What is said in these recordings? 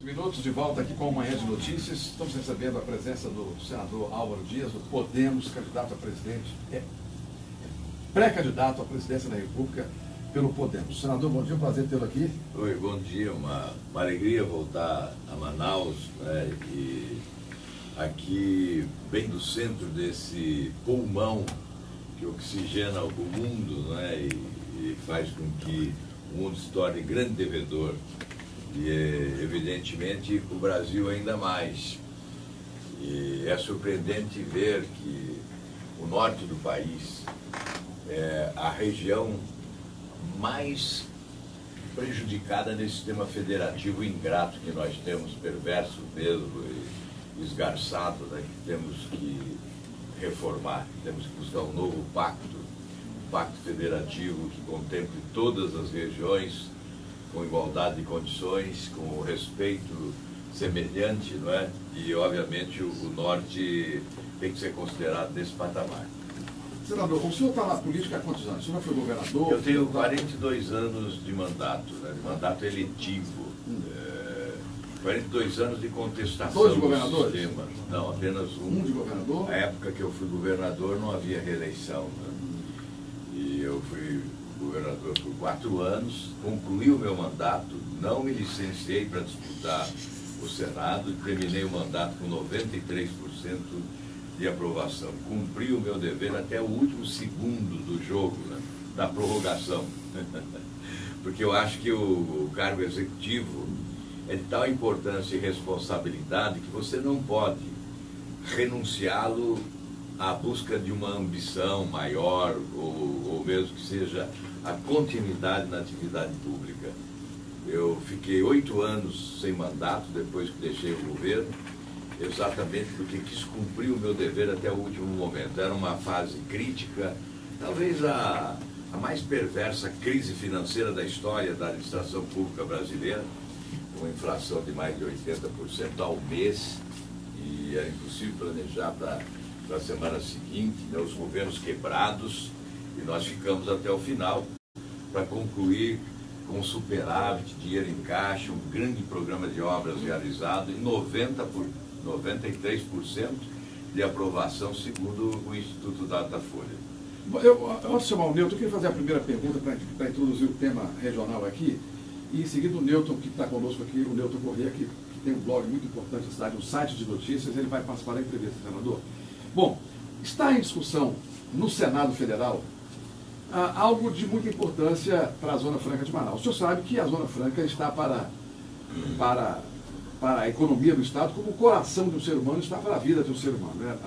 Minutos de volta aqui com o Manhã de Notícias. Estamos recebendo a presença do senador Álvaro Dias, do Podemos, candidato a presidente, pré-candidato à presidência da República pelo Podemos. Senador, bom dia, um prazer tê-lo aqui. Oi, bom dia, uma alegria voltar a Manaus, né, e aqui bem do centro desse pulmão que oxigena o mundo, né, e faz com que o mundo se torne grande devedor. E, evidentemente, o Brasil ainda mais. E é surpreendente ver que o norte do país é a região mais prejudicada nesse sistema federativo ingrato que nós temos, perverso mesmo e esgarçado, né, que temos que reformar, temos que buscar um novo pacto, um pacto federativo que contemple todas as regiões, com igualdade de condições, com respeito semelhante, não é? E, obviamente, o Norte tem que ser considerado nesse patamar. Senador, o senhor está na política há quantos anos? O senhor foi governador? Eu tenho 42 anos de mandato, né? De mandato eletivo. 42 anos de contestação. Dois de governador? Sistema. Não, apenas um. Um de governador? Na época que eu fui governador não havia reeleição, né? E eu fui governador por 4 anos, concluí o meu mandato, não me licenciei para disputar o Senado e terminei o mandato com 93% de aprovação. Cumpri o meu dever até o último segundo do jogo, né, da prorrogação. Porque eu acho que o cargo executivo é de tal importância e responsabilidade que você não pode renunciá-lo à busca de uma ambição maior ou mesmo que seja a continuidade na atividade pública. Eu fiquei 8 anos sem mandato depois que deixei o governo, exatamente porque quis cumprir o meu dever até o último momento. Era uma fase crítica, talvez a mais perversa crise financeira da história da administração pública brasileira, com inflação de mais de 80% ao mês, e era impossível planejar para a semana seguinte, né, os governos quebrados, e nós ficamos até o final para concluir com superávit, dinheiro em caixa, um grande programa de obras realizado e 93% de aprovação, segundo o Instituto Datafolha. Antes de chamar o Newton, eu queria fazer a primeira pergunta para introduzir o tema regional aqui, e em seguida o Newton, que está conosco aqui, o Newton Corrêa, que tem um blog muito importante na cidade, um site de notícias, ele vai participar da entrevista, senador. Bom, está em discussão no Senado Federal algo de muita importância para a Zona Franca de Manaus. O senhor sabe que a Zona Franca está para a economia do Estado, como o coração de um ser humano está para a vida de um ser humano, né?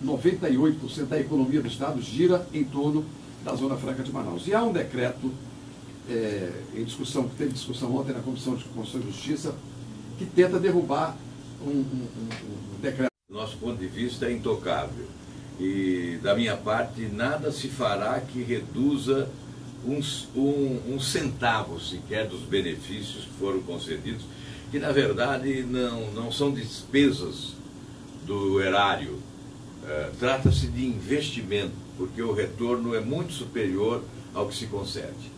98% da economia do Estado gira em torno da Zona Franca de Manaus. E há um decreto em discussão, que teve discussão ontem na Comissão de Constituição e Justiça, que tenta derrubar um decreto. Nosso ponto de vista é intocável. E, da minha parte, nada se fará que reduza um centavo sequer dos benefícios que foram concedidos, que, na verdade, não são despesas do erário. Trata-se de investimento, porque o retorno é muito superior ao que se concede.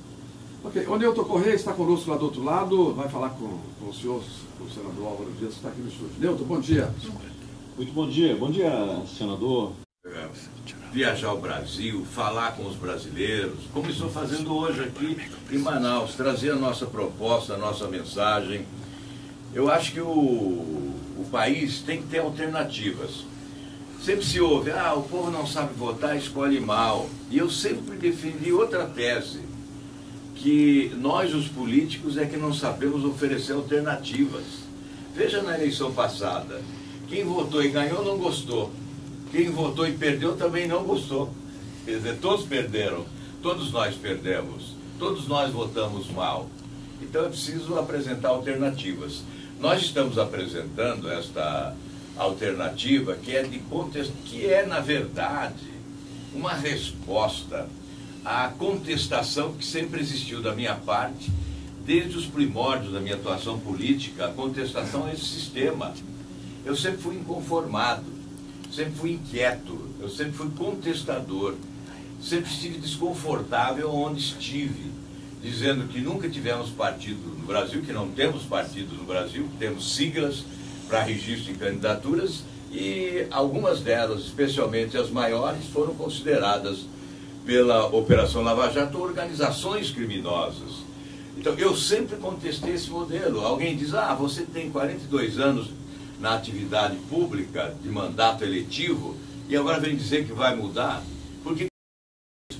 Ok, o Newton Corrêa está conosco lá do outro lado, vai falar com o senhor, o senador Álvaro Dias, que está aqui no estúdio. Newton, bom dia. Muito bom dia, senador. Viajar ao Brasil, falar com os brasileiros, como estou fazendo hoje aqui em Manaus, trazer a nossa proposta, a nossa mensagem. Eu acho que o país tem que ter alternativas. Sempre se ouve, o povo não sabe votar, escolhe mal. E eu sempre defendi outra tese, que nós, os políticos, é que não sabemos oferecer alternativas. Veja na eleição passada, quem votou e ganhou não gostou. Quem votou e perdeu também não gostou. Quer dizer, todos perderam, todos nós perdemos, todos nós votamos mal. Então é preciso apresentar alternativas. Nós estamos apresentando esta alternativa que é, na verdade, uma resposta à contestação que sempre existiu da minha parte, desde os primórdios da minha atuação política, a contestação a esse sistema. Eu sempre fui inconformado, sempre fui inquieto, eu sempre fui contestador, sempre estive desconfortável onde estive. dizendo que nunca tivemos partido no Brasil, que não temos partido no Brasil, temos siglas para registro de candidaturas, e algumas delas, especialmente as maiores, foram consideradas pela Operação Lava Jato organizações criminosas. Então, eu sempre contestei esse modelo. Alguém diz, você tem 42 anos na atividade pública, de mandato eletivo, e agora vem dizer que vai mudar? Porque,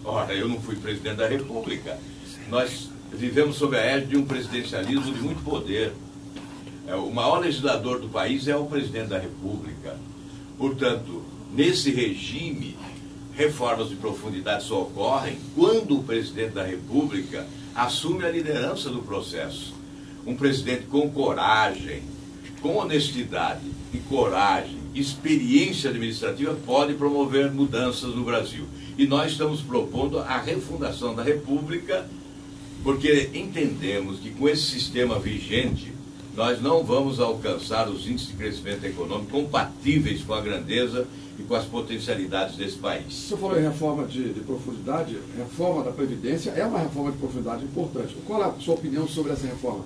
ora, eu não fui presidente da República. Nós vivemos sob a égide de um presidencialismo de muito poder. O maior legislador do país é o presidente da República. Portanto, nesse regime, reformas de profundidade só ocorrem quando o presidente da República assume a liderança do processo. Um presidente com coragem, com honestidade e coragem, experiência administrativa, pode promover mudanças no Brasil. E nós estamos propondo a refundação da República, porque entendemos que com esse sistema vigente, nós não vamos alcançar os índices de crescimento econômico compatíveis com a grandeza e com as potencialidades desse país. O senhor falou em reforma de profundidade, reforma da Previdência é uma reforma de profundidade importante. Qual é a sua opinião sobre essa reforma?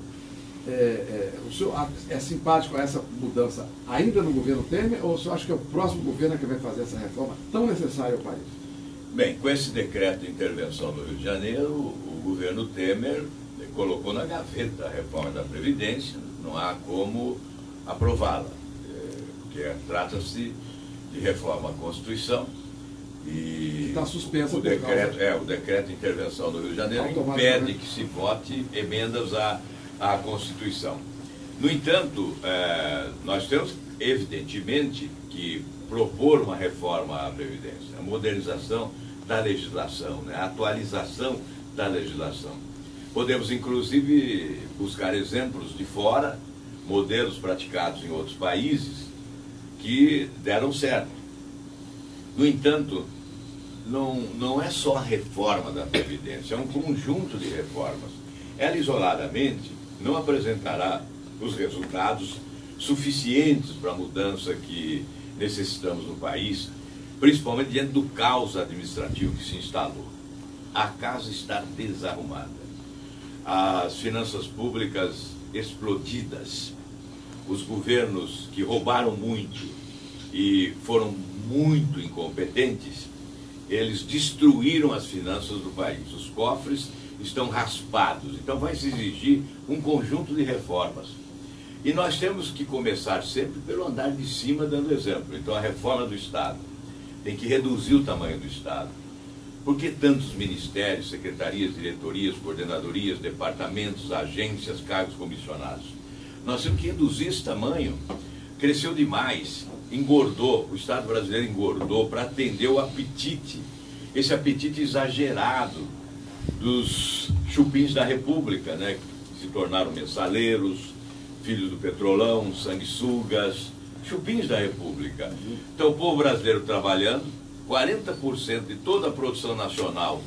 O senhor é simpático a essa mudança ainda no governo Temer, ou o senhor acha que é o próximo governo que vai fazer essa reforma tão necessária ao país? Bem, com esse decreto de intervenção no Rio de Janeiro, o governo Temer colocou na gaveta a reforma da Previdência, não há como aprová-la, porque trata-se de reforma à Constituição e está suspensa o decreto de intervenção do Rio de Janeiro impede que se vote emendas à Constituição. No entanto, nós temos evidentemente que propor uma reforma à Previdência, a modernização da legislação, a atualização da legislação. Podemos, inclusive, buscar exemplos de fora, modelos praticados em outros países que deram certo. No entanto, não é só a reforma da Previdência, é um conjunto de reformas. Ela, isoladamente, não apresentará os resultados suficientes para a mudança que necessitamos no país, principalmente diante do caos administrativo que se instalou. A casa está desarrumada. As finanças públicas explodidas, os governos que roubaram muito e foram muito incompetentes, eles destruíram as finanças do país. Os cofres estão raspados, então vai se exigir um conjunto de reformas. E nós temos que começar sempre pelo andar de cima, dando exemplo. Então a reforma do Estado tem que reduzir o tamanho do Estado. Por que tantos ministérios, secretarias, diretorias, coordenadorias, departamentos, agências, cargos comissionados? Nós temos que reduzir esse tamanho. Cresceu demais, engordou, o Estado brasileiro engordou para atender o apetite, esse apetite exagerado dos chupins da República, que se tornaram mensaleiros, filhos do petrolão, sanguessugas, chupins da República. Então o povo brasileiro trabalhando, 40% de toda a produção nacional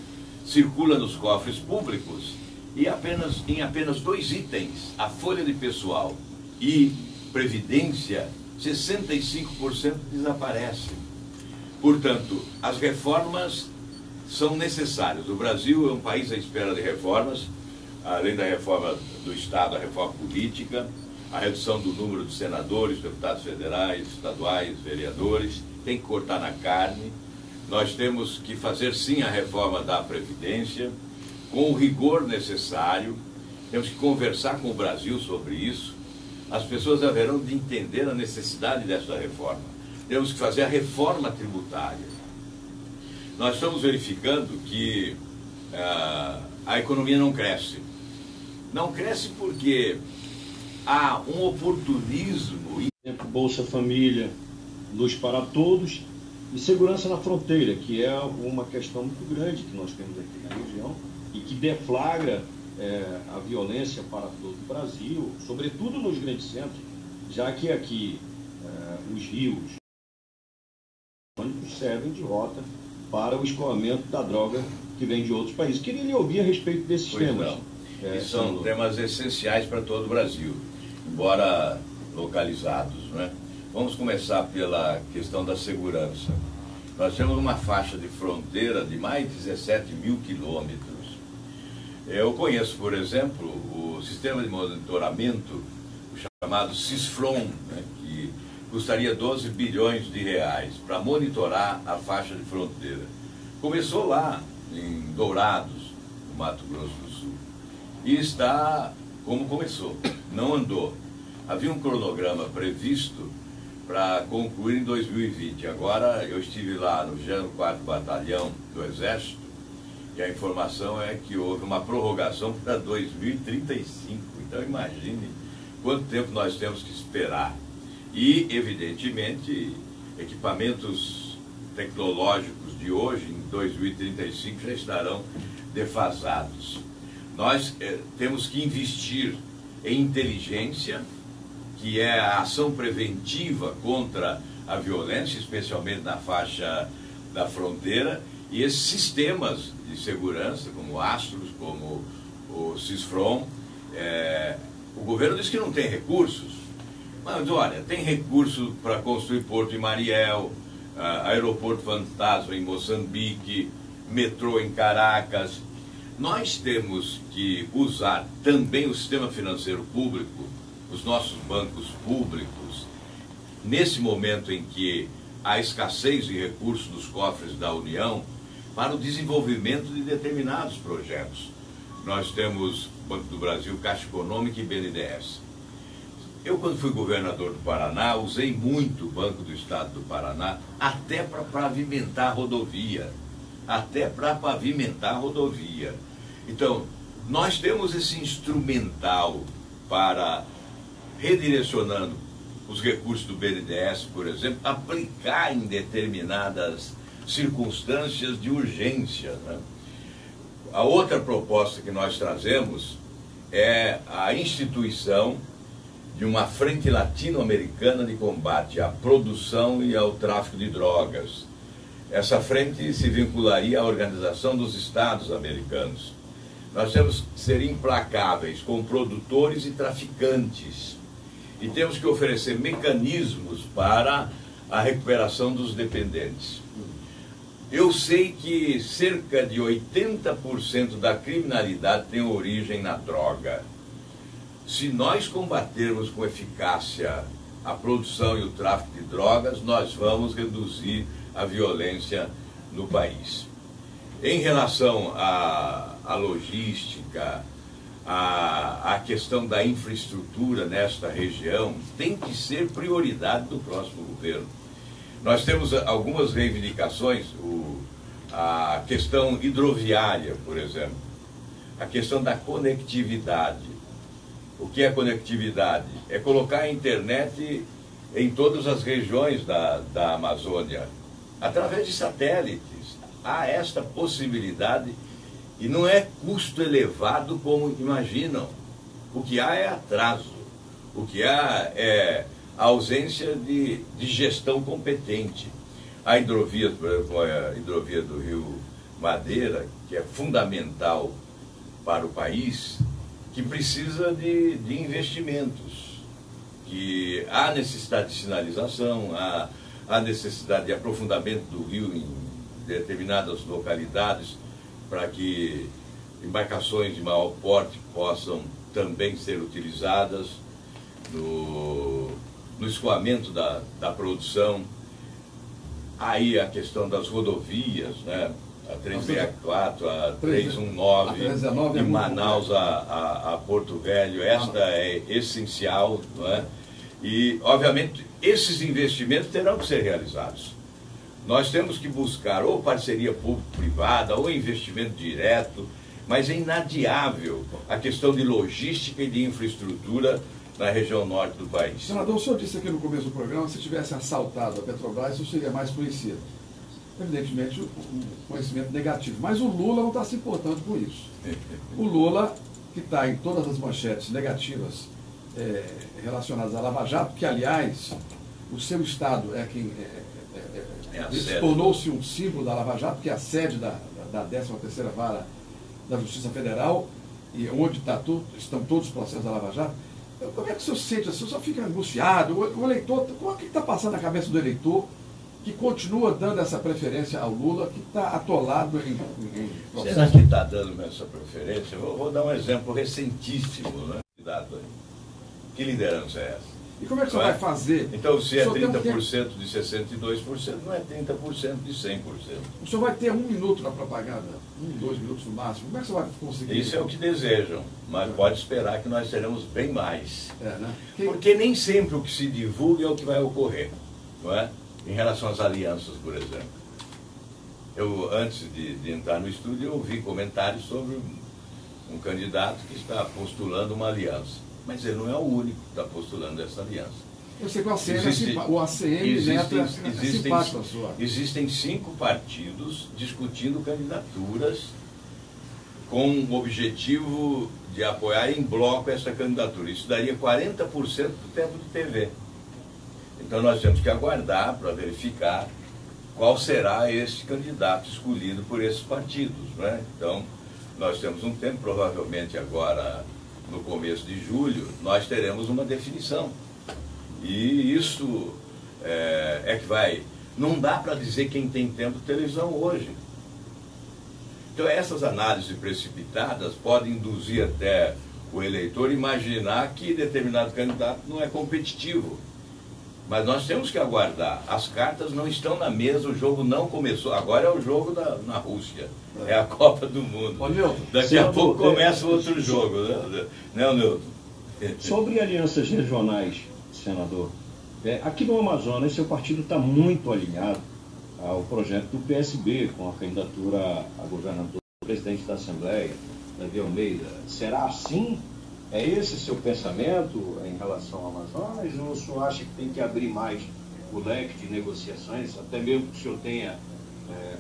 circula nos cofres públicos e em apenas 2 itens, a folha de pessoal e previdência, 65% desaparece. Portanto, as reformas são necessárias. O Brasil é um país à espera de reformas, além da reforma do Estado, a reforma política, a redução do número de senadores, deputados federais, estaduais, vereadores, tem que cortar na carne. Nós temos que fazer sim a reforma da Previdência, com o rigor necessário, temos que conversar com o Brasil sobre isso. As pessoas haverão de entender a necessidade dessa reforma. Temos que fazer a reforma tributária. Nós estamos verificando que a economia não cresce. Não cresce porque há um oportunismo. Bolsa Família, luz para todos e segurança na fronteira, que é uma questão muito grande que nós temos aqui na região e que deflagra a violência para todo o Brasil, sobretudo nos grandes centros, já que aqui os rios servem de rota para o escoamento da droga que vem de outros países. Queria lhe ouvir a respeito desses temas. São temas essenciais para todo o Brasil, embora localizados, Vamos começar pela questão da segurança. Nós temos uma faixa de fronteira de mais de 17 mil quilômetros. Eu conheço, por exemplo, o sistema de monitoramento, o chamado SISFRON, né, que custaria 12 bilhões de reais para monitorar a faixa de fronteira. Começou lá, em Dourados, no Mato Grosso do Sul, e está como começou, não andou. Havia um cronograma previsto para concluir em 2020. Agora, eu estive lá no 24º Batalhão do Exército, e a informação é que houve uma prorrogação para 2035. Então, imagine quanto tempo nós temos que esperar. E, evidentemente, equipamentos tecnológicos de hoje, em 2035, já estarão defasados. Nós temos que investir em inteligência, que é a ação preventiva contra a violência, especialmente na faixa da fronteira, e esses sistemas de segurança, como o Astros, como o SISFRON. O governo diz que não tem recursos, mas olha, tem recurso para construir porto em Mariel, aeroporto fantasma em Moçambique, metrô em Caracas. Nós temos que usar também o sistema financeiro público, os nossos bancos públicos, nesse momento em que há escassez de recursos dos cofres da União, para o desenvolvimento de determinados projetos. Nós temos Banco do Brasil, Caixa Econômica e BNDES. Eu, quando fui governador do Paraná, usei muito o Banco do Estado do Paraná, até para pavimentar a rodovia. Então, nós temos esse instrumental para, redirecionando os recursos do BNDES, por exemplo, aplicar em determinadas circunstâncias de urgência, né? A outra proposta que nós trazemos é a instituição de uma frente latino-americana de combate à produção e ao tráfico de drogas. Essa frente se vincularia à Organização dos Estados Americanos. Nós temos que ser implacáveis com produtores e traficantes e temos que oferecer mecanismos para a recuperação dos dependentes. Eu sei que cerca de 80% da criminalidade tem origem na droga. Se nós combatermos com eficácia a produção e o tráfico de drogas, nós vamos reduzir a violência no país. Em relação à logística, à questão da infraestrutura nesta região, tem que ser prioridade do próximo governo. Nós temos algumas reivindicações, a questão hidroviária, por exemplo, a questão da conectividade. O que é conectividade? É colocar a internet em todas as regiões da Amazônia, através de satélites. Há esta possibilidade e não é custo elevado como imaginam. O que há é atraso, o que há é a ausência de gestão competente. A hidrovia, por exemplo, a hidrovia do Rio Madeira, que é fundamental para o país, que precisa de investimentos, que há necessidade de sinalização, há necessidade de aprofundamento do rio em determinadas localidades, para que embarcações de maior porte possam também ser utilizadas no escoamento da produção. Aí a questão das rodovias, né? A 364, a 319, de Manaus a Porto Velho, esta é essencial, não é? E, obviamente, esses investimentos terão que ser realizados. Nós temos que buscar ou parceria público-privada, ou investimento direto, mas é inadiável a questão de logística e de infraestrutura na região norte do país. Senador, o senhor disse aqui no começo do programa, se tivesse assaltado a Petrobras, eu seria mais conhecido. Evidentemente, um conhecimento negativo. Mas o Lula não está se importando com isso. O Lula, que está em todas as manchetes negativas relacionadas à Lava Jato, que, aliás, o seu Estado é quem tornou-se um símbolo da Lava Jato, que é a sede da 13ª Vara da Justiça Federal, e onde estão todos os processos da Lava Jato. Como é que o senhor sente assim? O senhor fica angustiado? O eleitor, como é que está passando na cabeça do eleitor que continua dando essa preferência ao Lula, que está atolado em Será que está dando essa preferência? Vou dar um exemplo recentíssimo, né? Cuidado aí. Que liderança é essa? E como é que você vai fazer? Então, se é 30% um de 62%, não é 30% de 100%. O senhor vai ter 1 minuto na propaganda, 2 minutos no máximo. Como é que você vai conseguir? Isso é o que desejam, mas pode esperar que nós teremos bem mais. Né? Porque nem sempre o que se divulga é o que vai ocorrer, não é? Em relação às alianças, por exemplo. Eu, antes de entrar no estúdio, eu ouvi comentários sobre um candidato que está postulando uma aliança. Mas ele não é o único que está postulando essa aliança. Eu sei que o ACM Neto é simpático a sua. Existem 5 partidos discutindo candidaturas com o objetivo de apoiar em bloco essa candidatura. Isso daria 40% do tempo de TV. Então nós temos que aguardar para verificar qual será esse candidato escolhido por esses partidos, né? Então nós temos um tempo, provavelmente agora no começo de julho, nós teremos uma definição. E isso é que vai... Não dá para dizer quem tem tempo de televisão hoje. Então essas análises precipitadas podem induzir até o eleitor a imaginar que determinado candidato não é competitivo. Mas nós temos que aguardar. As cartas não estão na mesa, o jogo não começou. Agora é o jogo na Rússia. É a Copa do Mundo. Ô, Nilton, daqui a pouco começa outro jogo, né, Nilton? Sobre alianças regionais, senador, aqui no Amazonas, seu partido está muito alinhado ao projeto do PSB, com a candidatura a governador, presidente da Assembleia, Davi Almeida. Será assim? É esse seu pensamento em relação ao Amazonas? Ou o senhor acha que tem que abrir mais o leque de negociações, até mesmo que o senhor tenha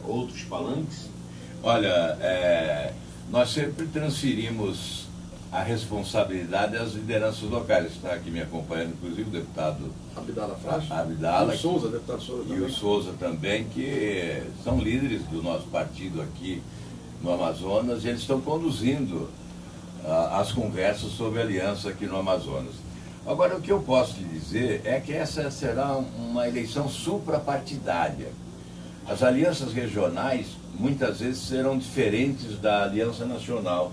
outros palanques? Olha, nós sempre transferimos a responsabilidade às lideranças locais. Está aqui me acompanhando, inclusive, o deputado Abdala Frade. Abdala, o Souza, deputado Souza também. E o Souza também, que são líderes do nosso partido aqui no Amazonas, e eles estão conduzindo as conversas sobre aliança aqui no Amazonas. Agora, o que eu posso lhe dizer é que essa será uma eleição suprapartidária. As alianças regionais, muitas vezes, serão diferentes da aliança nacional.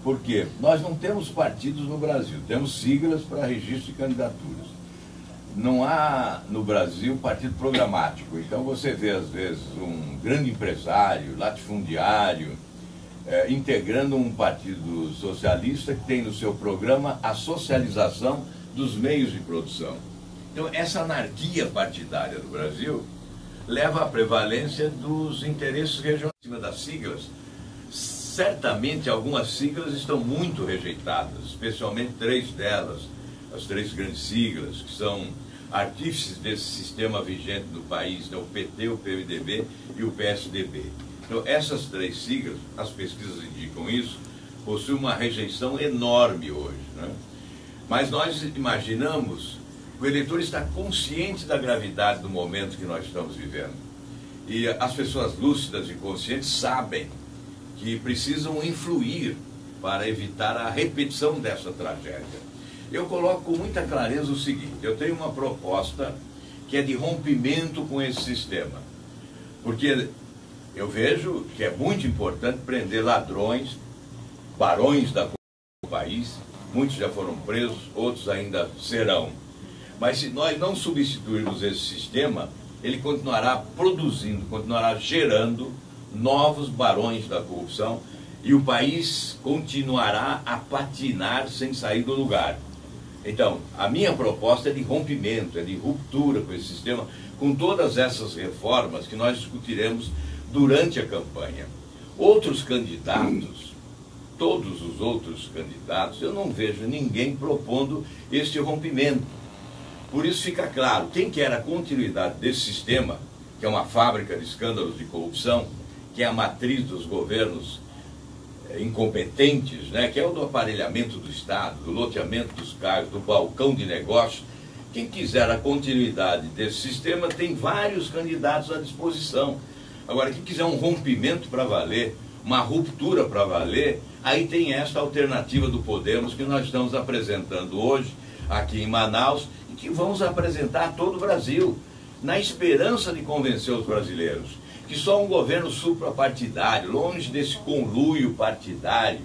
Por quê? Nós não temos partidos no Brasil, temos siglas para registro de candidaturas. Não há no Brasil partido programático. Então você vê, às vezes, um grande empresário, latifundiário, integrando um partido socialista que tem no seu programa a socialização dos meios de produção. Então, essa anarquia partidária do Brasil leva à prevalência dos interesses regionais em cima das siglas. Certamente, algumas siglas estão muito rejeitadas, especialmente 3 delas, as 3 grandes siglas, que são artífices desse sistema vigente no país, o PT, o PMDB e o PSDB. Então, essas 3 siglas, as pesquisas indicam isso, possuem uma rejeição enorme hoje, né? Mas nós imaginamos que o eleitor está consciente da gravidade do momento que nós estamos vivendo. E as pessoas lúcidas e conscientes sabem que precisam influir para evitar a repetição dessa tragédia. Eu coloco com muita clareza o seguinte: eu tenho uma proposta que é de rompimento com esse sistema. Porque eu vejo que é muito importante prender ladrões, barões do país. Muitos já foram presos, outros ainda serão. Mas se nós não substituirmos esse sistema, ele continuará produzindo, continuará gerando novos barões da corrupção e o país continuará a patinar sem sair do lugar. Então, a minha proposta é de rompimento, é de ruptura com esse sistema, com todas essas reformas que nós discutiremos durante a campanha. Outros candidatos, todos os outros candidatos, eu não vejo ninguém propondo este rompimento. Por isso fica claro, quem quer a continuidade desse sistema, que é uma fábrica de escândalos de corrupção, que é a matriz dos governos incompetentes, né, que é o do aparelhamento do Estado, do loteamento dos cargos, do balcão de negócios. Quem quiser a continuidade desse sistema tem vários candidatos à disposição. Agora, quem quiser um rompimento para valer, uma ruptura para valer, aí tem esta alternativa do Podemos que nós estamos apresentando hoje aqui em Manaus e que vamos apresentar a todo o Brasil. na esperança de convencer os brasileiros que só um governo suprapartidário, longe desse conluio partidário,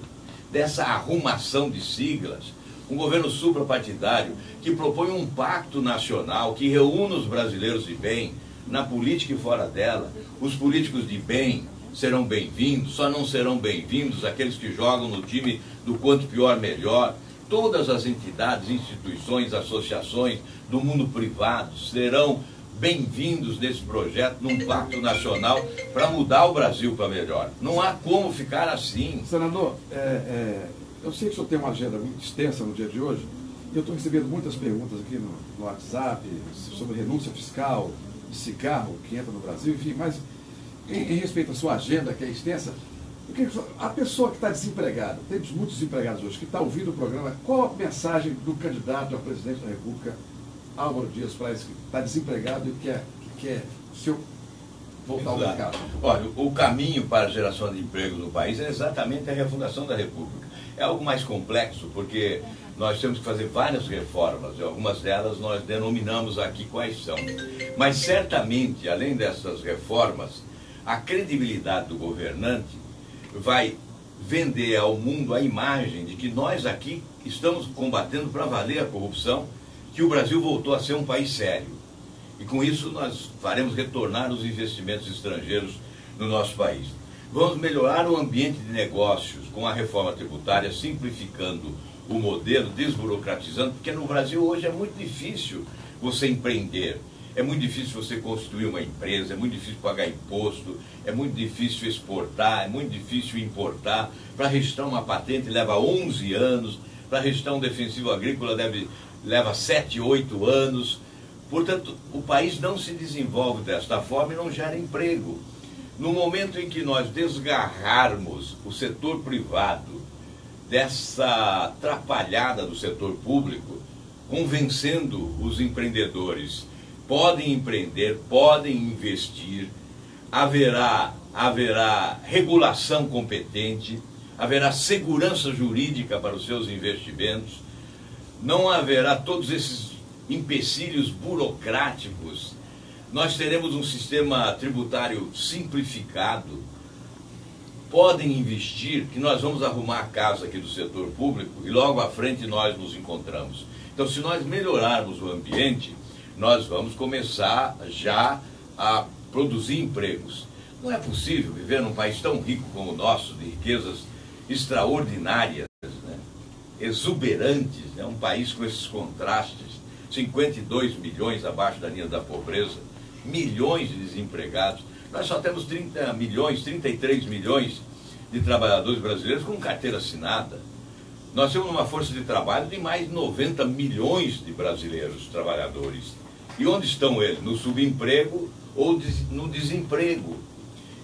dessa arrumação de siglas, um governo suprapartidário que propõe um pacto nacional que reúna os brasileiros de bem, na política e fora dela. Os políticos de bem serão bem-vindos, só não serão bem-vindos aqueles que jogam no time do quanto pior melhor. Todas as entidades, instituições, associações do mundo privado serão bem-vindos nesse projeto, num pacto nacional para mudar o Brasil para melhor. Não há como ficar assim. Senador, eu sei que o senhor tem uma agenda muito extensa no dia de hoje, e eu estou recebendo muitas perguntas aqui no WhatsApp sobre renúncia fiscal, de cigarro que entra no Brasil, enfim, mas em respeito à sua agenda, que é extensa, a pessoa que está desempregada, temos muitos desempregados hoje, que está ouvindo o programa, qual a mensagem do candidato a presidente da República, Álvaro Dias Praes, que está desempregado e quer voltar ao mercado? Olha, o caminho para a geração de emprego no país é exatamente a refundação da República. É algo mais complexo, porque nós temos que fazer várias reformas, e algumas delas nós denominamos aqui quais são. Mas certamente, além dessas reformas, a credibilidade do governante vai vender ao mundo a imagem de que nós aqui estamos combatendo para valer a corrupção, que o Brasil voltou a ser um país sério. E com isso nós faremos retornar os investimentos estrangeiros no nosso país. Vamos melhorar o ambiente de negócios com a reforma tributária, simplificando o modelo, desburocratizando, porque no Brasil hoje é muito difícil você empreender. É muito difícil você constituir uma empresa, é muito difícil pagar imposto, é muito difícil exportar, é muito difícil importar. Para registrar uma patente leva 11 anos, para registrar um defensivo agrícola leva 7, 8 anos. Portanto, o país não se desenvolve desta forma e não gera emprego. No momento em que nós desgarrarmos o setor privado dessa atrapalhada do setor público, convencendo os empreendedores, podem empreender, podem investir, haverá regulação competente, haverá segurança jurídica para os seus investimentos, não haverá todos esses empecilhos burocráticos. Nós teremos um sistema tributário simplificado. Podem investir, que nós vamos arrumar a casa aqui do setor público e logo à frente nós nos encontramos. Então, se nós melhorarmos o ambiente, nós vamos começar já a produzir empregos. Não é possível viver num país tão rico como o nosso, de riquezas extraordinárias, né? Exuberantes, é um país com esses contrastes, 52 milhões abaixo da linha da pobreza, milhões de desempregados. Nós só temos 30 milhões, 33 milhões de trabalhadores brasileiros com carteira assinada. Nós temos uma força de trabalho de mais de 90 milhões de brasileiros trabalhadores. E onde estão eles? No subemprego ou no desemprego.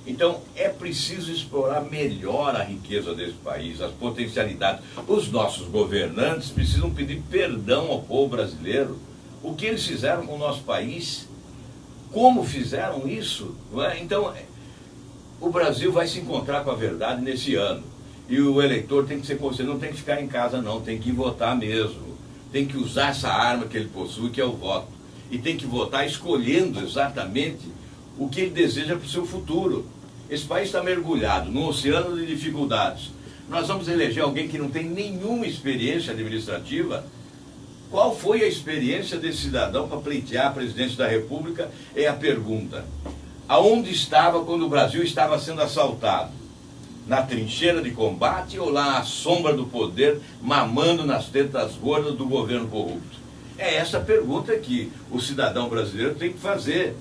Então, é preciso explorar melhor a riqueza desse país, as potencialidades. Os nossos governantes precisam pedir perdão ao povo brasileiro. O que eles fizeram com o nosso país? Como fizeram isso? Não é? Então, o Brasil vai se encontrar com a verdade nesse ano. E o eleitor tem que ser consciente, não tem que ficar em casa não, tem que ir votar mesmo. Tem que usar essa arma que ele possui, que é o voto. E tem que votar escolhendo exatamente o que ele deseja para o seu futuro. Esse país está mergulhado num oceano de dificuldades. Nós vamos eleger alguém que não tem nenhuma experiência administrativa. Qual foi a experiência desse cidadão para pleitear a presidência da República? É a pergunta. Aonde estava quando o Brasil estava sendo assaltado? Na trincheira de combate ou lá à sombra do poder, mamando nas tetas gordas do governo corrupto? É essa pergunta que o cidadão brasileiro tem que fazer.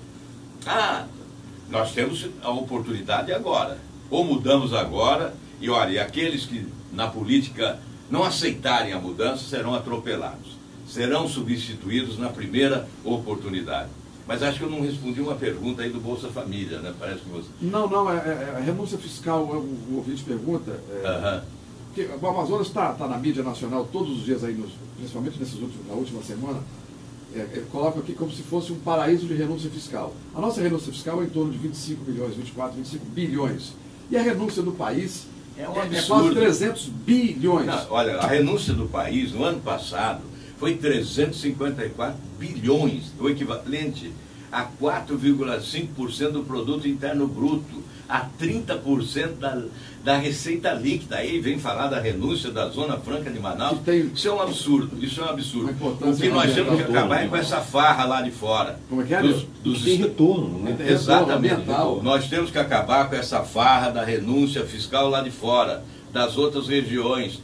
Nós temos a oportunidade agora. Ou mudamos agora, e olha, aqueles que na política não aceitarem a mudança serão atropelados. Serão substituídos na primeira oportunidade. Mas acho que eu não respondi uma pergunta aí do Bolsa Família, né? Parece que você... Não, a renúncia fiscal, o ouvinte pergunta, que o Amazonas está na mídia nacional todos os dias aí, principalmente na última semana, coloca aqui como se fosse um paraíso de renúncia fiscal. A nossa renúncia fiscal é em torno de 25 bilhões, 24, 25 bilhões. E a renúncia do país é um absurdo. É quase 300 bilhões. Não, olha, a renúncia do país no ano passado foi 354 bilhões, o equivalente a 4,5% do produto interno bruto, a 30% da receita líquida. Aí vem falar da renúncia da Zona Franca de Manaus. Isso é um absurdo, isso é um absurdo. O que nós temos que acabar é com essa farra lá de fora. Como é que é? Tem retorno, né? Exatamente. Nós temos que acabar com essa farra da renúncia fiscal lá de fora, das outras regiões,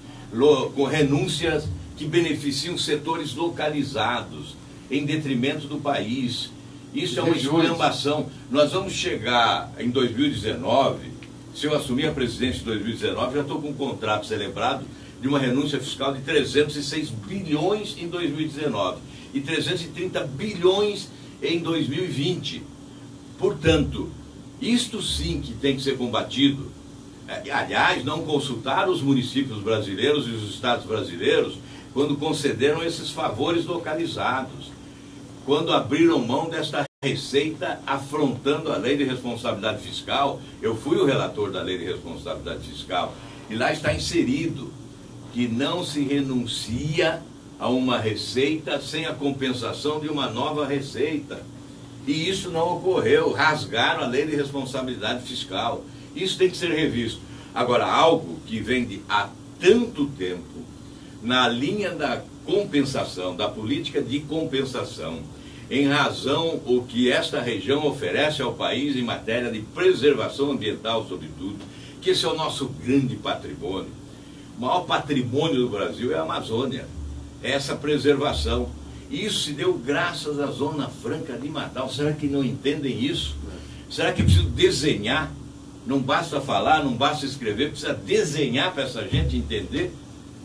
com renúncias que beneficiam setores localizados, em detrimento do país. Isso é uma esculhambação. Nós vamos chegar em 2019, se eu assumir a presidência em 2019, já estou com um contrato celebrado de uma renúncia fiscal de 306 bilhões em 2019 e 330 bilhões em 2020. Portanto, isto sim que tem que ser combatido. Aliás, não consultaram os municípios brasileiros e os estados brasileiros quando concederam esses favores localizados, quando abriram mão desta receita afrontando a lei de responsabilidade fiscal. Eu fui o relator da lei de responsabilidade fiscal e lá está inserido que não se renuncia a uma receita sem a compensação de uma nova receita. E isso não ocorreu, rasgaram a lei de responsabilidade fiscal. Isso tem que ser revisto. Agora, algo que vem há tanto tempo na linha da compensação, da política de compensação, em razão do que esta região oferece ao país em matéria de preservação ambiental, sobretudo, que esse é o nosso grande patrimônio. O maior patrimônio do Brasil é a Amazônia, é essa preservação. E isso se deu graças à Zona Franca de Manaus. Será que não entendem isso? Será que é preciso desenhar? Não basta falar, não basta escrever, precisa desenhar para essa gente entender?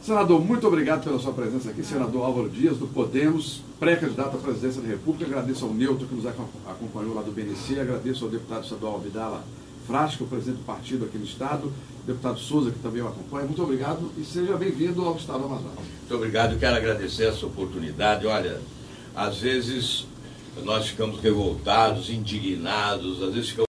Senador, muito obrigado pela sua presença aqui. Senador Álvaro Dias, do Podemos, pré-candidato à presidência da República. Agradeço ao Newton, que nos acompanhou lá do BNC. Agradeço ao deputado estadual Abdala Frasco, o presidente do partido aqui no estado. O deputado Souza, que também o acompanha. Muito obrigado e seja bem-vindo ao estado do Amazonas. Muito obrigado. Eu quero agradecer essa oportunidade. Olha, às vezes nós ficamos revoltados, indignados, às vezes ficamos